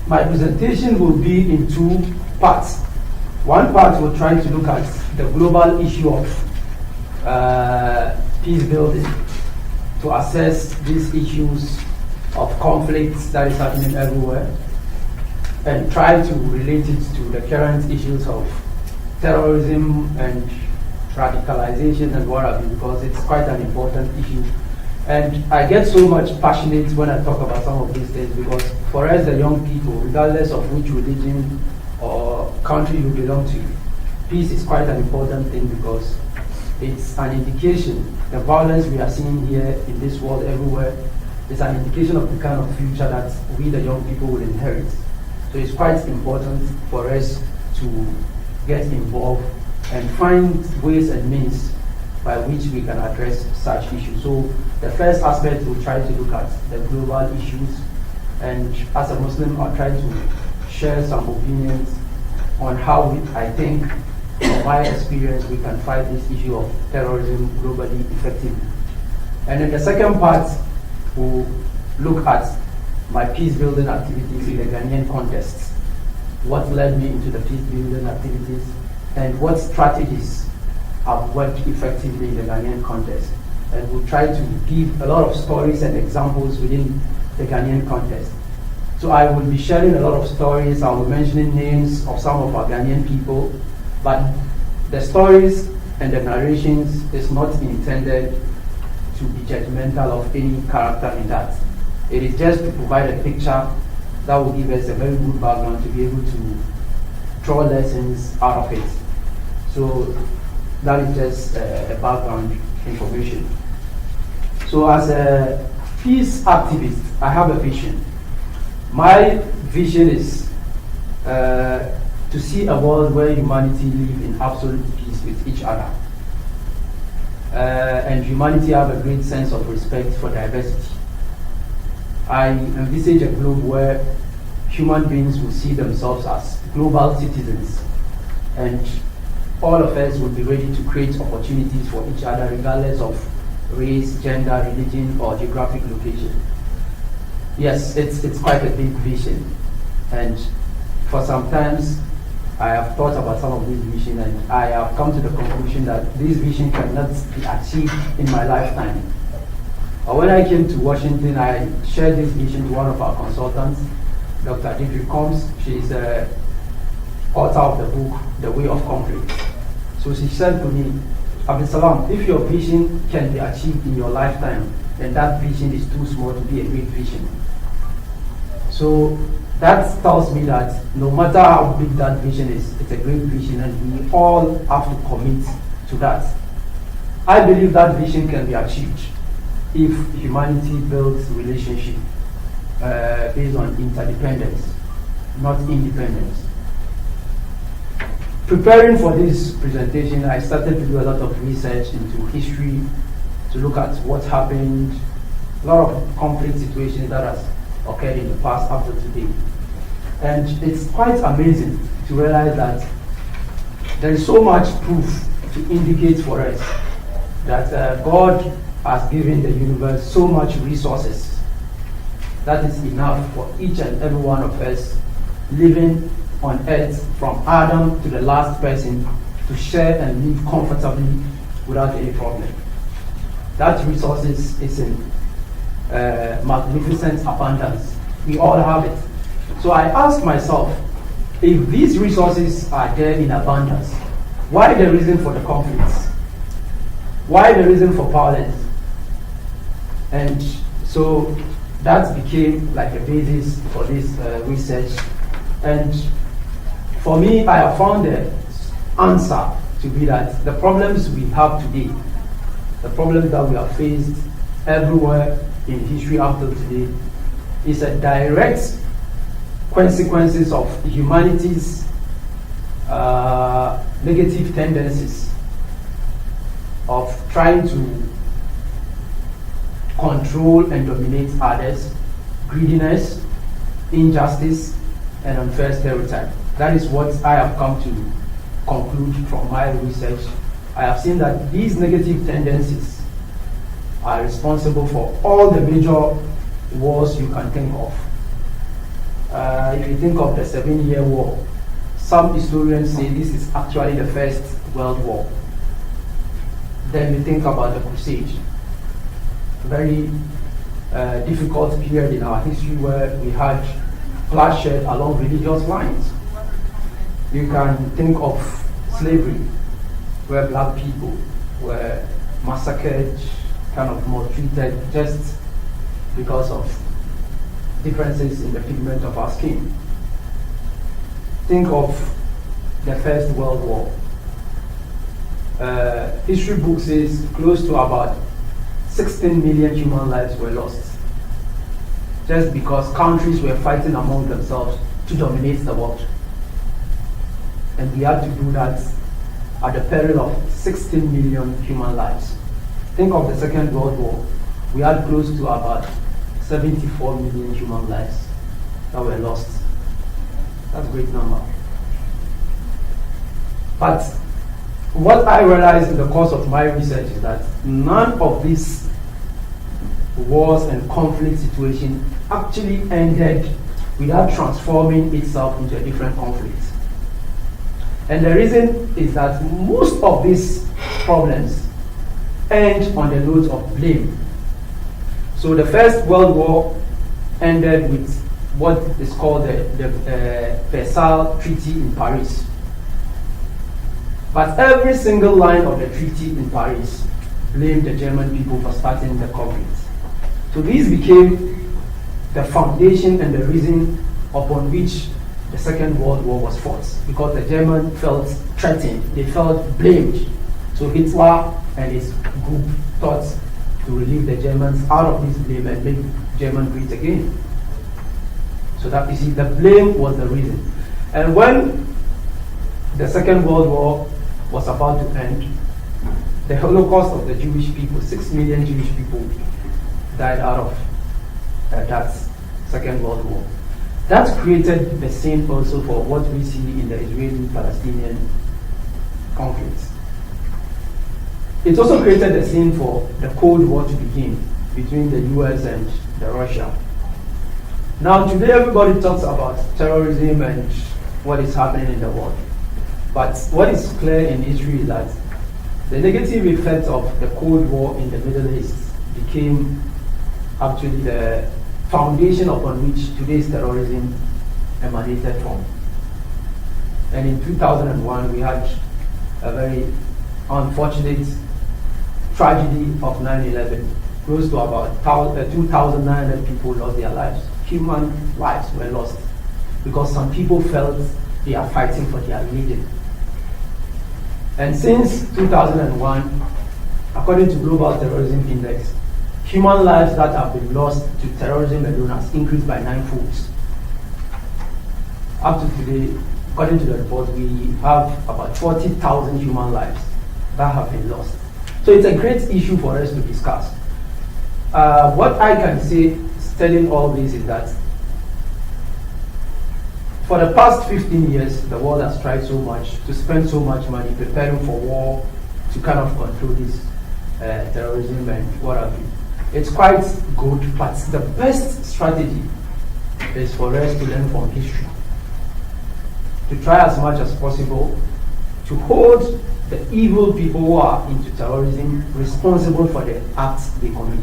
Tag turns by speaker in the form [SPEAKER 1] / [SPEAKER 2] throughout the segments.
[SPEAKER 1] my presentation will be in two parts. One part will try to look at the global issue of peace building, to assess these issues of conflicts that is happening everywhere, and try to relate it to the current issues of terrorism and radicalization and what have you, because it's quite an important issue. And I get so much passionate when I talk about some of these things, because for us, the young people, regardless of which religion or country you belong to, peace is quite an important thing, because it's an indication. The violence we are seeing here in this world everywhere is an indication of the kind of future that we, the young people, will inherit. So it's quite important for us to get involved and find ways and means by which we can address such issues. So the first aspect, we'll try to look at the global issues, and as a Muslim, I'll try to share some opinions on how I think, from my experience, we can fight this issue of terrorism globally effectively. And in the second part, we'll look at my peace building activities in the Ghanaian context. What led me into the peace building activities, and what strategies have worked effectively in the Ghanaian context. And we'll try to give a lot of stories and examples within the Ghanaian context. So I will be sharing a lot of stories. I will be mentioning names of some of our Ghanaian people, but the stories and the narrations is not intended to be judgmental of any character in that. It is just to provide a picture that will give us a very good background to be able to draw lessons out of it. So that is just a background information. So as a peace activist, I have a vision. My vision is to see a world where humanity live in absolute peace with each other. And humanity have a great sense of respect for diversity. I envisage a globe where human beings will see themselves as global citizens, and all of us will be ready to create opportunities for each other regardless of race, gender, religion, or geographic location. Yes, it's quite a big vision, and for some times I have thought about some of these visions, and I have come to the conclusion that this vision cannot be achieved in my lifetime. When I came to Washington, I shared this vision to one of our consultants, Dr. Deidre Combs. She's the author of the book, The Way of Conflict. So she said to me, Abdulsalam, if your vision can be achieved in your lifetime, then that vision is too small to be a great vision. So that tells me that no matter how big that vision is, it's a great vision, and we all have to commit to that. I believe that vision can be achieved if humanity builds relationship based on interdependence, not independence. Preparing for this presentation, I started to do a lot of research into history, to look at what happened, a lot of conflict situations that has occurred in the past up to today. And it's quite amazing to realize that there is so much proof to indicate for us that God has given the universe so much resources that is enough for each and every one of us living on earth, from Adam to the last person, to share and live comfortably without any problem. That resources is in magnificent abundance. We all have it. So I ask myself, if these resources are there in abundance, why the reason for the conflicts? Why the reason for violence? And so that became like a basis for this research. And for me, I have found the answer to be that the problems we have today, the problems that we have faced everywhere in history up to today, is a direct consequences of humanity's negative tendencies of trying to control and dominate others, greediness, injustice, and unfair stereotype. That is what I have come to conclude from my research. I have seen that these negative tendencies are responsible for all the major wars you can think of. If you think of the 7-Year War, some historians say this is actually the First World War. Then you think about the Crusade, very difficult period in our history where we had bloodshed along religious lines. You can think of slavery, where black people were massacred, kind of maltreated just because of differences in the pigment of our skin. Think of the First World War. History book says close to about 16 million human lives were lost just because countries were fighting among themselves to dominate the world. And we had to do that at the peril of 16 million human lives. Think of the Second World War. We had close to about 74 million human lives that were lost. That's a great number. But what I realized in the course of my research is that none of these wars and conflict situations actually ended without transforming itself into a different conflict. And the reason is that most of these problems end on the note of blame. So the First World War ended with what is called the Versailles Treaty in Paris. But every single line of the treaty in Paris blamed the German people for starting the conflict. So these became the foundation and the reason upon which the Second World War was fought, because the Germans felt threatened, they felt blamed. So Hitler and his group thought to relieve the Germans out of this blame and make German great again. So that, you see, the blame was the reason. And when the Second World War was about to end, the Holocaust of the Jewish people, 6 million Jewish people died out of that Second World War. That created the scene also for what we see in the Israeli-Palestinian conflict. It also created the scene for the Cold War to begin between the US and Russia. Now today everybody talks about terrorism and what is happening in the world. But what is clear in history is that the negative effects of the Cold War in the Middle East became actually the foundation upon which today's terrorism emanated from. And in 2001, we had a very unfortunate tragedy of 9/11. Close to about 2,900 people lost their lives. Human lives were lost because some people felt they are fighting for their religion. And since 2001, according to Global Terrorism Index, human lives that have been lost to terrorism alone has increased by 9-fold. Up to today, according to the report, we have about 40,000 human lives that have been lost. So it's a great issue for us to discuss. What I can say, telling all this, is that for the past 15 years, the world has tried so much to spend so much money preparing for war to kind of control this terrorism and what have you. It's quite good, but the best strategy is for us to learn from history, to try as much as possible to hold the evil people who are into terrorism responsible for the acts they commit,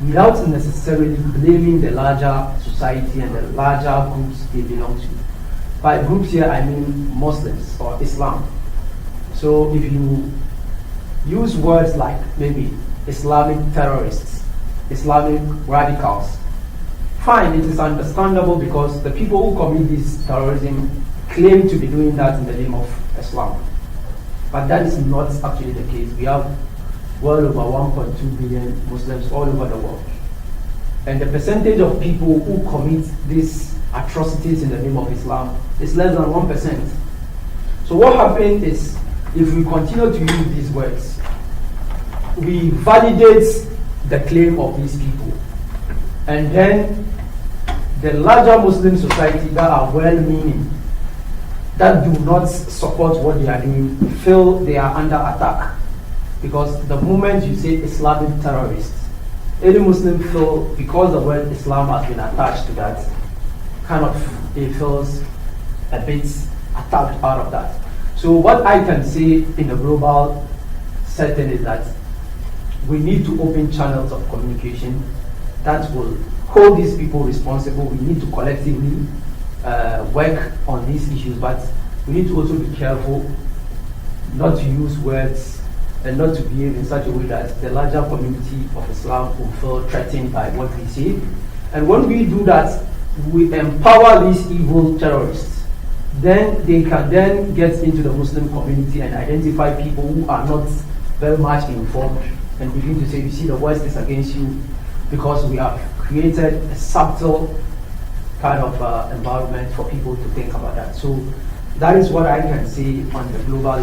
[SPEAKER 1] without necessarily blaming the larger society and the larger groups they belong to. By groups here, I mean Muslims or Islam. So if you use words like maybe Islamic terrorists, Islamic radicals, fine, it is understandable because the people who commit this terrorism claim to be doing that in the name of Islam. But that is not actually the case. We have well over 1.2 billion Muslims all over the world. And the percentage of people who commit these atrocities in the name of Islam is less than 1%. So what happened is, if we continue to use these words, we validate the claim of these people. And then the larger Muslim society that are well-meaning, that do not support what they are doing, feel they are under attack. Because the moment you say Islamic terrorists, any Muslim feel, because the word Islam has been attached to that, kind of it feels a bit attacked out of that. So what I can say in a global setting is that we need to open channels of communication that will hold these people responsible. We need to collectively work on these issues, but we need to also be careful not to use words and not to behave in such a way that the larger community of Islam will feel threatened by what we say. And when we do that, we empower these evil terrorists. Then they can then get into the Muslim community and identify people who are not very much informed and begin to say, you see, the West is against you because we have created a subtle kind of environment for people to think about that. So that is what I can say on the global